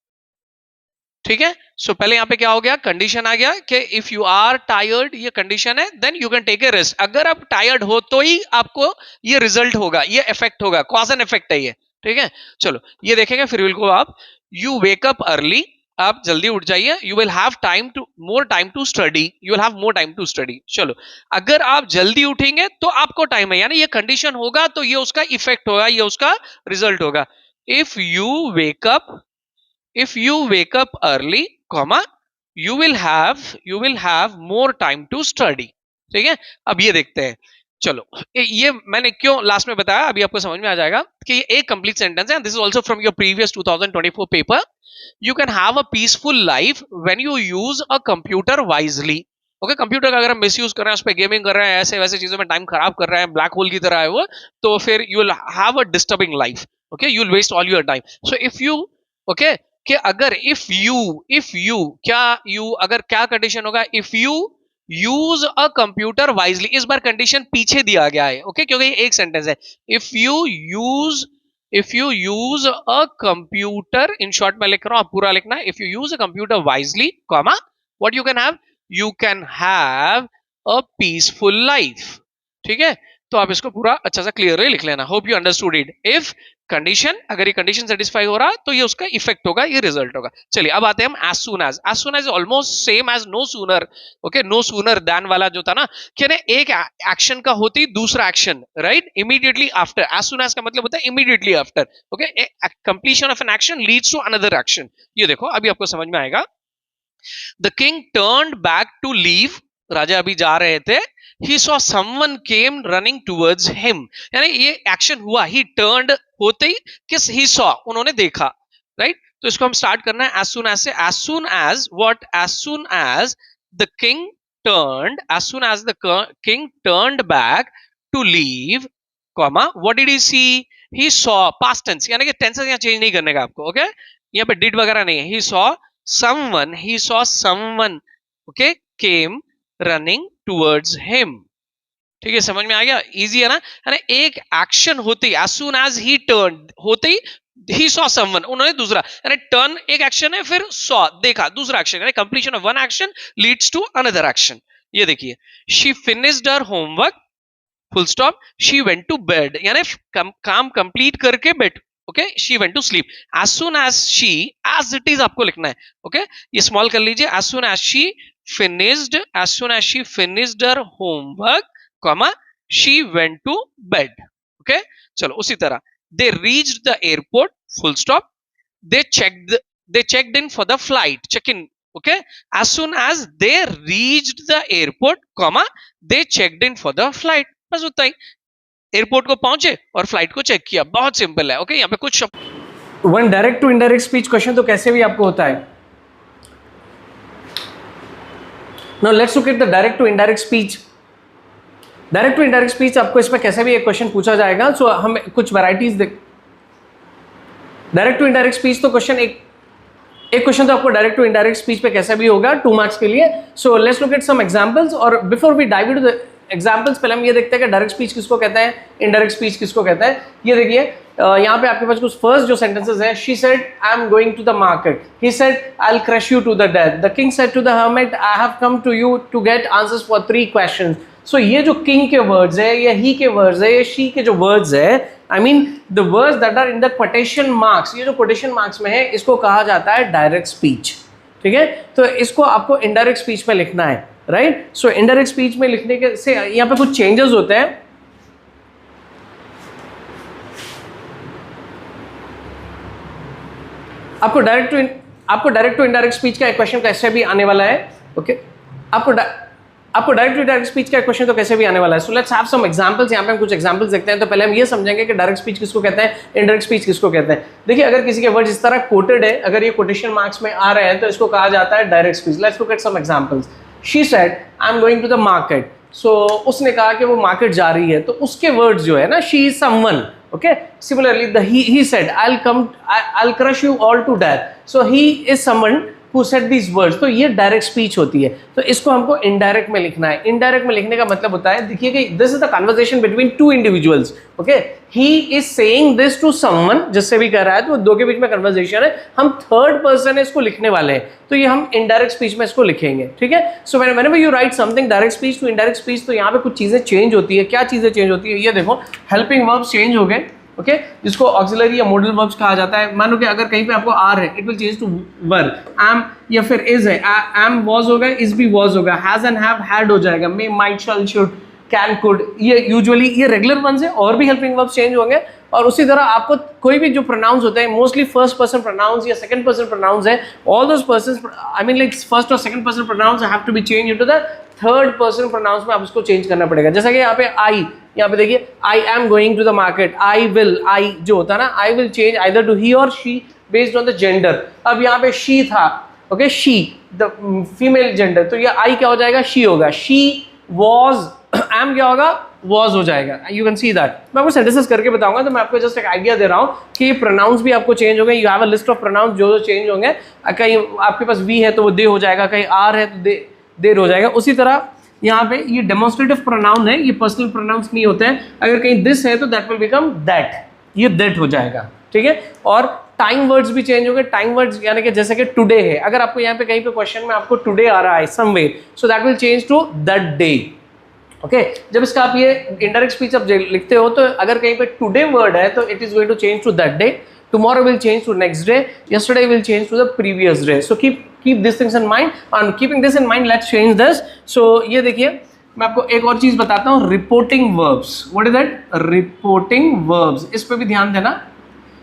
ठीक है, सो पहले यहां पे क्या हो गया, कंडीशन आ गया कि इफ यू आर टायर्ड, ये कंडीशन है, then you can take a rest. अगर आप टायर्ड हो तो ही आपको ये रिजल्ट होगा, ये इफेक्ट होगा, कॉज एंड इफेक्ट है ये। ठीक है, चलो ये देखेंगे फिर विल को आप। यू वेक अप अर्ली, आप जल्दी उठ जाइए। You will have time to more time to study, you will have more time to study. चलो, अगर आप जल्दी उठेंगे तो आपको टाइम है, यानी ये कंडीशन होगा तो ये उसका इफेक्ट होगा, ये उसका रिजल्ट होगा। If you wake up, if you wake up early, comma, you will have more time to study। ठीक है, अब ये देखते हैं। चलो, ये मैंने क्यों लास्ट में बताया, अभी आपको समझ में आ जाएगा कि ये एक कंप्लीट सेंटेंस है। This is also from your previous 2024 paper. You can have a peaceful life when you use a computer wisely. Okay, computer का अगर हम मिसयूज कर रहे हैं, उस पर गेमिंग कर रहे हैं, ऐसे वैसे चीजों में टाइम खराब कर रहे हैं, ब्लैक होल की तरह है वो, तो फिर you will have a disturbing life. Okay, you will waste all your time. So if you, okay, कि अगर इफ यू क्या, यू अगर क्या कंडीशन होगा, if you use a computer wisely. इस बार कंडीशन पीछे दिया गया है, ओके, क्योंकि ये एक सेंटेंस है। If you use a computer, in short में लिख रहा हूं, आप पूरा लिखना है। If you use a computer wisely, comma, what you can have a peaceful life. ठीक है, तो आप इसको पूरा अच्छा सा क्लियरली लिख लेना। Hope you understood it. If condition, अगर ये कंडीशन सेटिस्फाई हो रहा तो ये उसका इफेक्ट होगा, ये रिजल्ट होगा। चलिए अब आते हैं हम as soon as. As soon as almost same as no sooner. Okay, no sooner then वाला जो था ना, कि एक एक्शन का होती दूसरा action, right, immediately after. As soon as का मतलब होता है immediately after. Okay, completion of an action leads to another action. ये देखो, अभी आपको समझ में आएगा। The king turned back to leave, राजा अभी जा रहे थे। He saw someone came running towards him, यानी ये एक्शन हुआ, he turned होते ही किस, he saw, उन्होंने देखा, राइट। तो इसको हम स्टार्ट करना है as soon as से। as soon as what, as soon as the king turned, as soon as the king turned back to leave, comma, what did he see, he saw, past tense, यानी कि tenses यहाँ change नहीं करने का आपको। Okay, यहाँ पे did वगैरह नहीं है। he saw someone, okay, came running towards him। ठीक है, समझ में आ गया, इजी है ना। यानी एक एक्शन होते ही, as soon as he turned होते ही he saw someone, उन्होंने दूसरा, यानी टर्न एक एक्शन है, फिर saw देखा दूसरा एक्शन, यानी completion of one action leads to another action. ये देखिए, she finished her homework, full stop, she went to bed, यानी काम कंप्लीट करके bed, okay, she went to sleep। as soon as she, as it is आपको लिखना है, okay, ये small कर लीजिए। as soon as she finished her homework, comma, she went to bed। okay, चलो उसी तरह, they reached the airport, full stop, they checked in for the flight, check in। okay, as soon as they reached the airport, comma, they checked in for the flight। बस उतना ही, airport को पहुंचे और flight को check किया, बहुत simple है। Okay, यहाँ पे कुछ one direct to indirect speech question तो कैसे भी आपको होता है। Now let's look at the direct to indirect speech. Direct to indirect speech आपको इसमें कैसे भी एक क्वेश्चन पूछा जाएगा। सो हम कुछ वैरायटीज देख, डायरेक्ट टू इनडायरेक्ट स्पीच तो क्वेश्चन एक क्वेश्चन तो आपको डायरेक्ट टू इनडायरेक्ट स्पीच पे कैसे भी होगा 2 मार्क्स के लिए। So let's look at some examples, और before we dive into the examples पहले हम ये देखते हैं कि डायरेक्ट स्पीच किसको कहते हैं, इनडायरेक्ट स्पीच किसको कहता है। ये देखिए यहाँ पे आपके पास कुछ फर्स्ट जो सेंटेंसेस है, she said I am going to the market, he said I will crush you to the death, the king said to the hermit I have come to you to get answers for 3 questions. So ये जो king के words है, या ही के words है, या she के जो वर्ड्स है, I mean the words that are in the quotation marks, ये जो कोटेशन मार्क्स में है इसको कहा जाता है डायरेक्ट स्पीच। ठीक है, तो इसको आपको इनडायरेक्ट स्पीच में लिखना है, राइट। सो इनडायरेक्ट स्पीच में लिखने के से यहाँ पे कुछ चेंजेस होते हैं। आपको डायरेक्ट टू इनडायरेक्ट स्पीच का एक क्वेश्चन कैसे भी आने वाला है। ओके, आपको डायरेक्ट टू डायरेक्ट स्पीच का क्वेश्चन तो कैसे भी आने वाला है। So let's have some examples. यहाँ पे हम कुछ एग्जांपल्स देखते हैं। तो पहले हम ये समझेंगे कि डायरेक्ट स्पीच किसको कहते हैं, इनडायरेक्ट स्पीच किसको कहते हैं। देखिए, अगर किसी के वर्ड इस तरह कोटेड है, अगर ये कोटेशन मार्क्स में आ रहे हैं, तो इसको कहा जाता है direct speech. Let's look at some examples. She said I am going to the market. So उसने कहा कि वो मार्केट जा रही है, तो उसके वर्ड्स जो है ना, she is someone. Okay, similarly the he said I will crush you all to death. So he is someone who said these words। तो ये डायरेक्ट स्पीच होती है, तो इसको हमको इनडायरेक्ट में लिखना है। इनडायरेक्ट में लिखने का मतलब होता है, देखिए कि this is the conversation between 2 individuals. Okay, he is saying this to someone, जिससे भी कर रहा है, तो दो के बीच में कन्वर्सेशन है, हम थर्ड पर्सन है इसको लिखने वाले हैं, तो ये हम इनडायरेक्ट स्पीच में इसको लिखेंगे। ठीक है, so whenever you write something direct speech to indirect speech, तो यहाँ पे कुछ चीजें चेंज होती है। क्या चीजें चेंज होती है, ये देखो, हेल्पिंग वर्ब्स चेंज हो गए। ओके, जिसको ऑक्सिलरी या मॉडल वर्ब्स कहा जाता है। मानो कि अगर कहीं पे आपको आर है, it will change to were, am या फिर इज है, एम वॉज होगा, इज भी वॉज होगा, हैज एंड हैव हैड हो जाएगा, may might shall should can could, ये यूजुअली ये रेगुलर वंस है। और भी हेल्पिंग वर्ब्स चेंज होंगे। और उसी तरह आपको कोई भी जो प्रोनाउंस होते हैं, मोस्टली फर्स्ट पर्सन प्रोनाउंस या सेकंड पर्सन प्रोनाउंस है, all those persons, I mean like first और second person pronouns have to be change into the third person pronouns में आप उसको चेंज करना पड़ेगा। जैसा कि यहाँ पे आई, यहाँ पे देखिए, I am going to the market, I will, I जो होता है ना, I will change either to he और she based on the gender. अब यहाँ पे शी था, okay, she the female gender, तो ये आई क्या हो जाएगा, शी होगा। शी वॉज, एम क्या होगा, वॉज हो जाएगा। You can see that. मैं आपको सेंटेंसेस करके बताऊंगा, तो मैं आपको जस्ट एक आइडिया दे रहा हूँ कि प्रोनाउंस भी आपको चेंज हो गए। You have a list of pronouns जो चेंज होंगे। कहीं आपके पास वी है तो वो दे हो जाएगा, कहीं आर है तो देर हो जाएगा। उसी तरह यहाँ पे ये डेमोन्स्ट्रेटिव प्रोनाउन है, ये पर्सनल प्रोनाउंस नहीं होते हैं। अगर कहीं दिस है तो दैट विल बिकम दैट, ये दैट हो जाएगा। ठीक है, और टाइम वर्ड्स भी चेंज हो गए। टाइम वर्ड्स यानी कि जैसे कि टुडे है, अगर आपको यहाँ पे कहीं पे क्वेश्चन में आपको टुडे आ रहा है someway, so that will change to that day. Okay, जब इसका आप ये इनडायरेक्ट स्पीच आप लिखते हो, तो अगर कहीं पे टुडे वर्ड है तो it is going to change to that day, tomorrow will change to next day, yesterday will change to the previous day। so keep these things in mind, and keeping this in mind let's change this। so ये देखिए, मैं आपको एक और चीज बताता हूँ, reporting verbs. What is that, reporting verbs, इस पे भी ध्यान देना।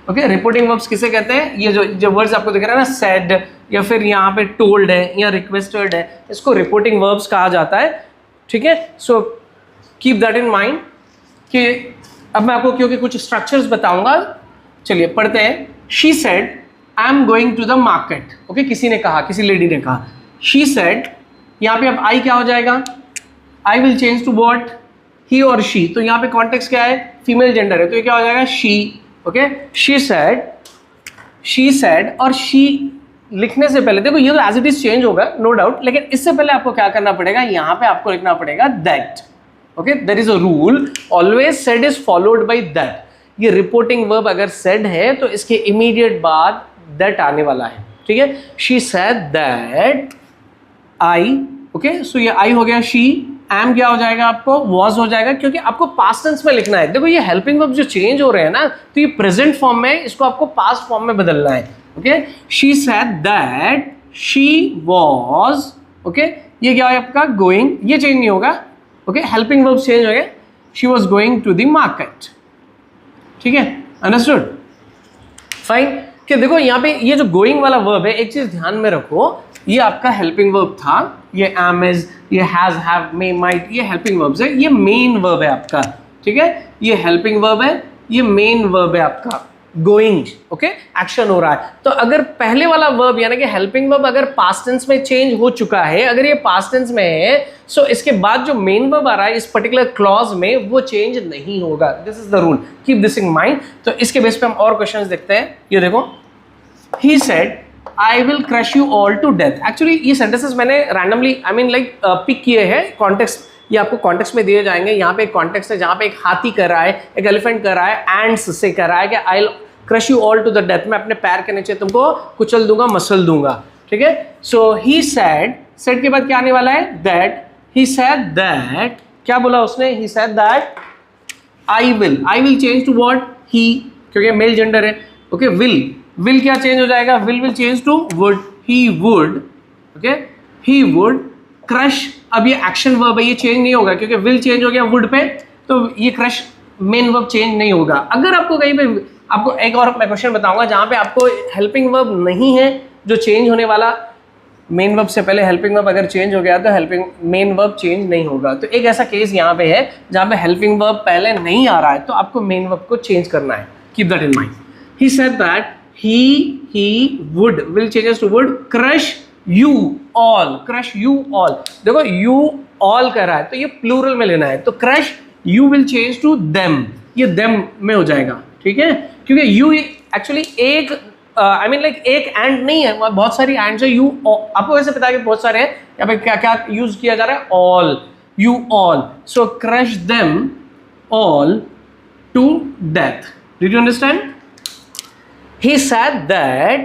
ओके, रिपोर्टिंग वर्ब्स किसे कहते हैं, ये जो वर्ड्स आपको दिख रहा है ना, सेड या फिर यहाँ पे टोल्ड है या रिक्वेस्टेड है, इसको रिपोर्टिंग वर्ब्स कहा जाता है। ठीक है, so keep that in mind. कि अब मैं आपको क्योंकि कुछ स्ट्रक्चर्स बताऊंगा, चलिए पढ़ते हैं। She said I am going to the market. Okay, किसी ने कहा, किसी लेडी ने कहा, शी सेड, यहाँ पे अब आई क्या हो जाएगा, I will change to what, he और शी। तो यहाँ पे कॉन्टेक्स्ट क्या है, फीमेल जेंडर है, तो ये क्या हो जाएगा, शी। ओके, शी सेड, और शी लिखने से पहले देखो, ये तो एज इट इज चेंज होगा नो डाउट, लेकिन इससे पहले आपको क्या करना पड़ेगा, यहाँ पे आपको लिखना पड़ेगा that. Okay, there is a rule, always said is followed by that. ये रिपोर्टिंग वर्ब अगर सेड है तो इसके इमीडिएट बाद दैट आने वाला है। ठीक है, she said that I. Okay, so ये आई हो गया, शी, एम क्या हो जाएगा आपको, वॉज हो जाएगा, क्योंकि आपको पास्ट टेंस में लिखना है। देखो, ये हेल्पिंग वर्ब जो चेंज हो रहे हैं ना, तो ये प्रेजेंट फॉर्म में, इसको आपको पास्ट फॉर्म में बदलना है। Okay, she said that she was. Okay, ये क्या है आपका, गोइंग, ये चेंज नहीं होगा। ओके, हेल्पिंग वर्ब चेंज हो गया, she was going to the market. ठीक है, अंडरस्टूड, फाइन। कि देखो यहाँ पे ये जो गोइंग वाला वर्ब है, एक चीज ध्यान में रखो, ये आपका हेल्पिंग वर्ब था, ये एम इज, ये हैज, हैव, मे, माइट, ये हेल्पिंग वर्ब्स है, ये मेन वर्ब है आपका। ठीक है, ये हेल्पिंग वर्ब है, ये मेन वर्ब है आपका। गोइंग, ओके, एक्शन हो रहा है। तो अगर पहले वाला वर्ब यानी कि हेल्पिंग वर्ब अगर पास्ट टेंस में चेंज हो चुका है, अगर ये पास्ट टेंस में है, सो इसके बाद जो मेन वर्ब आ रहा है इस पर्टिकुलर क्लॉज में वो चेंज नहीं होगा। This is the rule, keep this in mind. तो इसके बेस पे हम और क्वेश्चंस देखते हैं। ये देखो, he said I will crush you all to death. Actually ये सेंटेंसेस मैंने रैंडमली पिक किए हैं, कॉन्टेक्स्ट ये आपको कॉन्टेक्स्ट में दिए जाएंगे। यहाँ पे एक कॉन्टेक्स्ट है जहाँ पे एक हाथी कर रहा है, एक एलिफेंट कर रहा है, एंड्स से कर रहा है कि I will crush you all to the death, मैं अपने पैर के नीचे तुमको कुचल दूंगा, मसल दूंगा, ठीक है। सो ही सेड के बाद क्या आने वाला है, दैट, ही सेड दैट, क्या बोला उसने, he said that I will change to what, he, क्योंकि मेल जेंडर है, ओके। विल क्या चेंज हो जाएगा, will change to would, he would, okay, he would crush. अब ये एक्शन वर्ब है, ये चेंज नहीं होगा क्योंकि विल चेंज हो गया वुड पे, तो ये क्रश मेन वर्ब चेंज नहीं होगा। अगर आपको कहीं पे, आपको एक और मैं क्वेश्चन बताऊंगा जहां पे आपको हेल्पिंग वर्ब नहीं है जो चेंज होने वाला, मेन वर्ब से पहले हेल्पिंग वर्ब अगर चेंज हो गया तो हेल्पिंग मेन वर्ब चेंज नहीं होगा। तो एक ऐसा केस यहाँ पे है जहां पे हेल्पिंग वर्ब पहले नहीं आ रहा है, तो आपको मेन वर्ब को चेंज करना है। Keep that in mind. He said that he would, will changes to would, crush you all, crush you all। देखो you all कर रहा है तो ये प्लूरल में लेना है, तो crush you will change to them, ये them में हो जाएगा, ठीक है। क्योंकि you एक्चुअली एक एक एंड नहीं है, बहुत सारी एंड्स है। you आपको वैसे पता है कि बहुत सारे हैं, यहाँ पे क्या क्या यूज किया जा रहा है, all, you all, so crush them all to death। Did you understand? He said that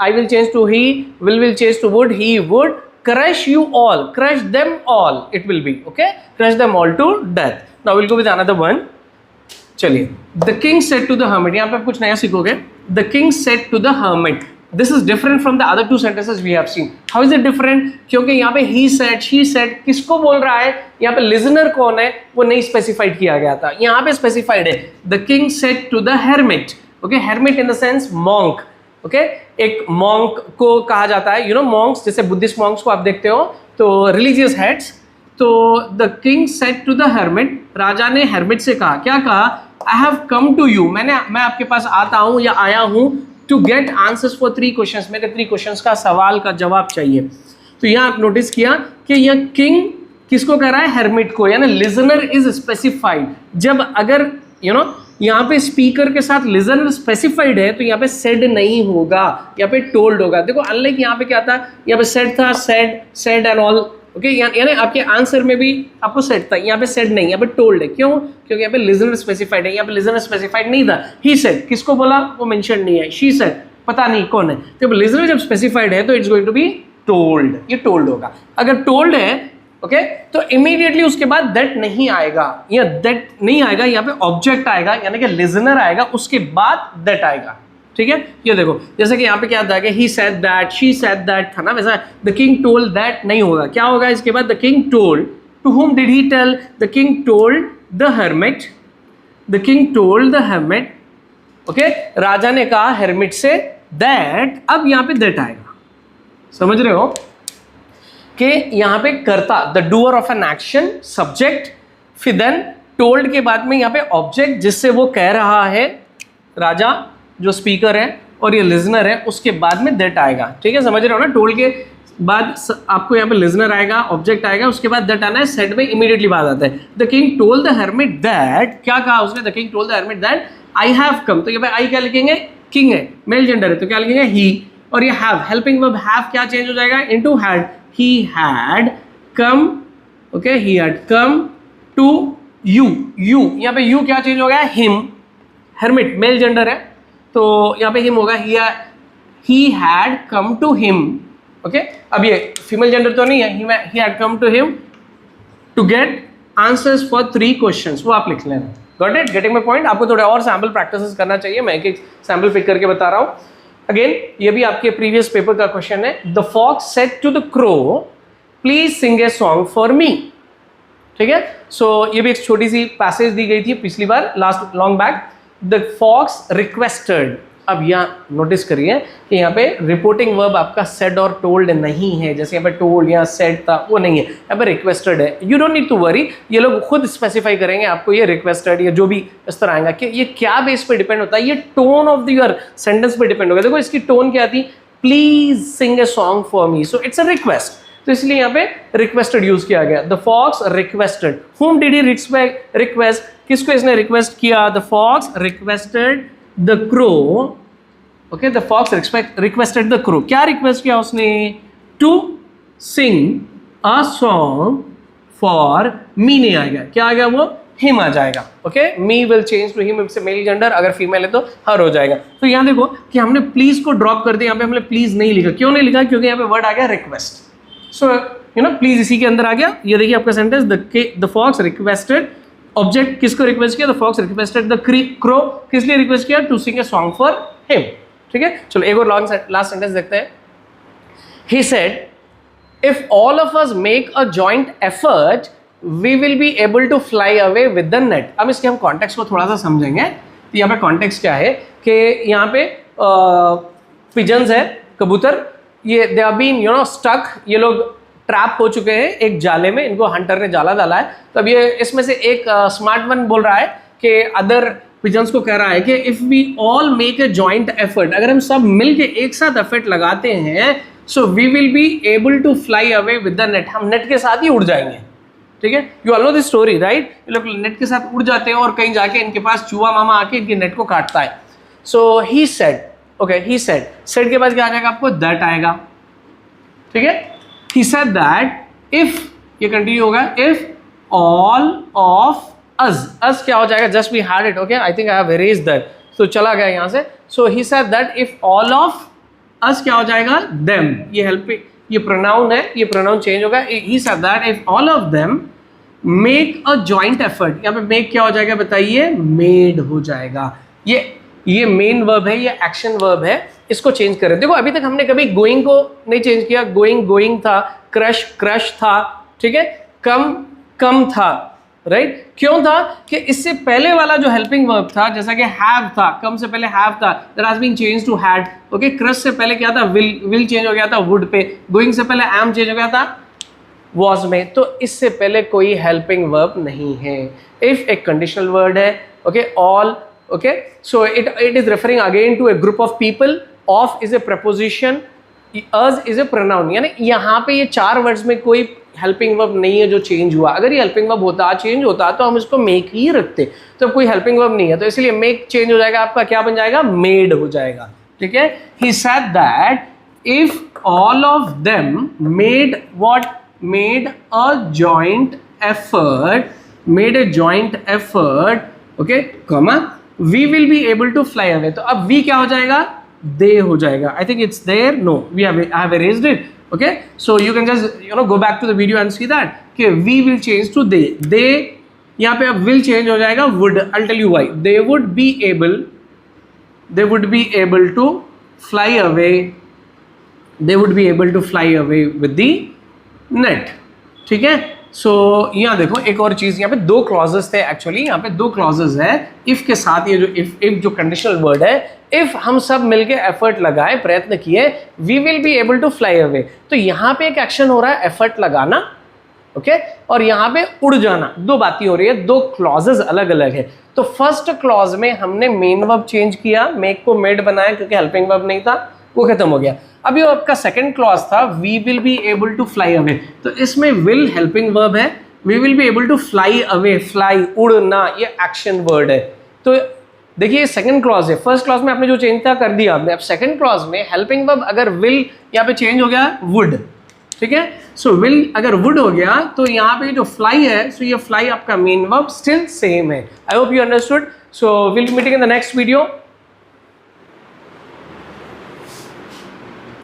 I will change to he, will change to would, he would crush you all, crush them all, it will be, okay, crush them all to death। Now we'll go with another one। चलिए, the king said to the hermit, यहाँ पे आप कुछ नया सीखोगे। The king said to the hermit, this is different from the other two sentences we have seen। How is it different? क्योंकि यहाँ पे he said, she said, किसको बोल रहा है, यहाँ पे listener कौन है वो नहीं स्पेसिफाइड किया गया था, यहाँ पे स्पेसिफाइड है। The king said to the hermit, okay, hermit in the sense monk, okay, एक मॉन्क को कहा जाता है, यू नो मॉन्क्स, जैसे बुद्धिस्ट मॉन्क्स को आप देखते हो, तो रिलीजियस हेड्स। तो the king said to the hermit, राजा ने हेरमिट से कहा, क्या कहा, I have come to you, मैं आपके पास आता हूँ या आया हूँ, to get answers for 3 questions, मेरे 3 क्वेश्चंस का सवाल का जवाब चाहिए। तो यहाँ आप नोटिस किया कि यह किंग किसको कह रहा है, हेरमिट को, यानी लिजनर इज स्पेसिफाइड। जब अगर यू नो यहाँ पे स्पीकर के साथ लिजनर स्पेसिफाइड है तो यहाँ पे सेड नहीं होगा, यहाँ पे टोल्ड होगा। देखो अनलाइक यहाँ पे क्या था, यहाँ पे सेड था, सेड एंड ऑल, ओके, यानी आपके आंसर में भी आपको सेड था, यहाँ पे सेड नहीं, यहाँ पे टोल्ड है। क्यों? क्योंकि यहाँ पे लिजनर स्पेसिफाइड है, यहाँ पे लिजनर स्पेसिफाइड नहीं था। ही सेड किसको बोला वो मेंशन नहीं है, शी सेड पता नहीं कौन है। तो लिजनर जब स्पेसिफाइड है तो it's going to be told, ये टोल्ड होगा। अगर टोल्ड है ओके तो इमीडिएटली उसके बाद दैट नहीं आएगा, या दैट नहीं आएगा, यहाँ पे ऑब्जेक्ट आएगा यानी कि लिजनर आएगा, उसके बाद दैट आएगा, ठीक है। ये देखो जैसे कि यहाँ पे क्या था कि ही said that, she said that था ना, वैसा द किंग टोल्ड दैट नहीं होगा। क्या होगा इसके बाद, the king told, to whom did he tell? The king told the hermit, the king told the hermit, okay, राजा ने कहा हेरमिट से दैट, अब यहाँ पे दैट आएगा, समझ रहे हो कि यहाँ पे कर्ता, the doer of an action, subject, फिर देन टोल्ड के बाद में यहाँ पे ऑब्जेक्ट जिससे वो कह रहा है, राजा जो स्पीकर है और ये लिजनर है, उसके बाद में दैट आएगा, ठीक है, समझ रहे हो ना। टोल्ड के बाद आपको यहाँ पे लिजनर आएगा, ऑब्जेक्ट आएगा, उसके बाद दैट आना है, सेड में इमीडिएटली बाद आता है। The king told the hermit that, क्या कहा उसने, the king told the hermit that I have कम, तो ये भाई आई क्या लिखेंगे, किंग है, मेल जेंडर है, तो क्या लिखेंगे ही, और ये हैव, हेल्पिंग वर्ब हैव क्या चेंज हो जाएगा into had, he had come, okay, he had come to you, यहाँ पे you क्या चेंज हो गया, him, hermit मेल जेंडर है तो यहाँ पे him होगा, he had come to him, okay। अब ये फीमेल जेंडर तो नहीं है, he had come to him to get answers for 3 questions, वो आप लिख लेना। Got it? Getting my point? आपको थोड़े और सैम्पल प्रैक्टिसेस करना चाहिए, मैं एक सैम्पल पिक करके बता रहा हूँ। अगेन ये भी आपके प्रीवियस पेपर का क्वेश्चन है। The fox said to the crow please sing a song for me, ठीक है। सो ये भी एक छोटी सी पैसेज दी गई थी पिछली बार, last long back. The fox requested, अब यहाँ नोटिस करिए कि यहाँ पे रिपोर्टिंग वर्ब आपका सेड और टोल्ड नहीं है, जैसे यहाँ पे टोल्ड या सेड था वो नहीं है, यहाँ पे रिक्वेस्टेड है। You don't need to worry, ये लोग खुद स्पेसिफाई करेंगे आपको ये रिक्वेस्टेड या जो भी इस तरह आएगा कि ये क्या बेस पे डिपेंड होता है, ये tone of the your sentence पे डिपेंड होगा। देखो इसकी टोन क्या थी, please sing a song for me, so it's a request, तो इसलिए यहाँ पे रिक्वेस्टेड यूज किया गया। The fox requested, whom did he request, किसको इसने रिक्वेस्ट किया, the fox requested the crow, okay, the fox requested the crow, क्या रिक्वेस्ट किया उसने, to sing a song for me नहीं आएगा, क्या आ गया वो, हिम आ जाएगा, okay, me will change to him, इससे मेल जेंडर, अगर फीमेल है तो हर हो जाएगा। तो यहाँ देखो कि हमने प्लीज को ड्रॉप कर दिया, यहाँ पे हमने प्लीज नहीं लिखा, क्यों नहीं लिखा, क्योंकि यहाँ पे वर्ड आ गया request, so you know please इसी के अंदर आ गया। ये देखिए आपका sentence, the fox requested, object किसको रिक्वेस्ट किया, the fox requested the crow, किस लिए रिक्वेस्ट किया, to sing a song for him, ठीक है। चलो एक और लास्ट सेंटेंस देखते हैं। He said if all of us make a joint effort we will be able to fly away with the net. अब इसके हम कॉन्टेक्स्ट को थोड़ा सा समझेंगे। तो यहाँ पे कॉन्टेक्स्ट क्या है कि यहाँ पे पिजन्स है, कबूतर, ये they are been you know stuck, ये लोग ट्रैप हो चुके हैं एक जाले में, इनको हंटर ने जाला डाला है। तो अब ये इसमें से एक स्मार्ट वन बोल रहा है कि अदर पिजन्स को कह रहा है कि if we all make a joint effort, अगर हम सब मिलके एक साथ एफर्ट लगाते हैं, so we will be able to fly away with the net, हम नेट के साथ ही उड़ जाएंगे, ठीक है। You all know this story right, ये लोग नेट के साथ उड़ जाते हैं और कहीं जाके इनके पास चूहा मामा आके इनके नेट को काटता है। So he said, okay, he said के बाद क्या आ जाएगा आपको, दैट आएगा, ठीक है। He said that if, ये कंटिन्यू होगा, if all of us क्या हो जाएगा, just we had it, okay, I think I have erased that, so चला गया यहाँ से। So he said that if all of us क्या हो जाएगा, them, ये help, ये pronoun है, ये pronoun change होगा। He said that if all of them make a joint effort, यहाँ पे make क्या हो जाएगा बताइए, made हो जाएगा। ये मेन वर्ब है, ये एक्शन वर्ब है, इसको चेंज करें। देखो अभी तक हमने कभी गोइंग को नहीं चेंज किया, गोइंग था, क्रश था, ठीक है, कम था, राइट। क्यों था कि इससे पहले वाला जो हेल्पिंग वर्ब था, जैसा कि हैव था, कम से पहले हैव था, that has been change to had, okay. Crush से पहले क्या था, विल चेंज हो गया था वुड पे, गोइंग से पहले एम चेंज हो गया था वॉज में, तो इससे पहले कोई हेल्पिंग वर्ब नहीं है। इफ एक कंडीशनल वर्ड है, okay, all, okay, so it is referring again to a group of people, of is a preposition, us is a pronoun, यानी यहाँ पे ये चार वर्ड्स में कोई हेल्पिंग वर्ब नहीं है जो चेंज हुआ। अगर ये हेल्पिंग वर्ब होता, चेंज होता, तो हम इसको मेक ही रखते, तो कोई हेल्पिंग वर्ब नहीं है, तो इसलिए मेक चेंज हो जाएगा, आपका क्या बन जाएगा, मेड हो जाएगा, ठीक है। he said that if all of them made what, made a joint effort, okay, comma, we will be able to fly away, तो अब we क्या हो जाएगा, they हो जाएगा। I think it's there, no, I have erased it, okay, so you can just go back to the video and see that कि we will change to they यहाँ पे अब will change हो जाएगा would, I'll tell you why, they would be able to fly away with the net, ठीक है। सो यहाँ देखो एक और चीज, यहाँ पे दो क्लॉजेस थे एक्चुअली, यहाँ पे दो क्लॉजेस है इफ के साथ। ये जो इफ जो कंडीशनल वर्ड है, इफ हम सब मिलके एफर्ट लगाए, प्रयत्न किए, we will be able to fly away, तो यहाँ पे एक एक्शन हो रहा है एफर्ट लगाना, ओके, और यहाँ पे उड़ जाना, दो बातें हो रही है, दो क्लॉजेस अलग अलग है। तो फर्स्ट क्लॉज में हमने मेन वर्ब चेंज किया, मेक को मेड बनाया क्योंकि हेल्पिंग वर्ब नहीं था, वो खत्म हो गया। अभी आपका सेकंड क्लॉज था, we will be able to fly away, तो इसमें विल हेल्पिंग वर्ब है, we will be able to fly away, fly उड़ना, ये एक्शन वर्ड है। तो देखिए सेकंड क्लॉज है, फर्स्ट क्लॉज में आपने जो चेंज था कर दिया आपने, अब सेकंड क्लॉज में हेल्पिंग वर्ब अगर विल यहाँ पे चेंज हो गया वुड, ठीक है। सो विल अगर वुड हो गया तो यहाँ पे जो फ्लाई है, सो ये फ्लाई आपका मेन वर्ब स्टिल सेम है। I hope you understood. So will be meeting in the next video.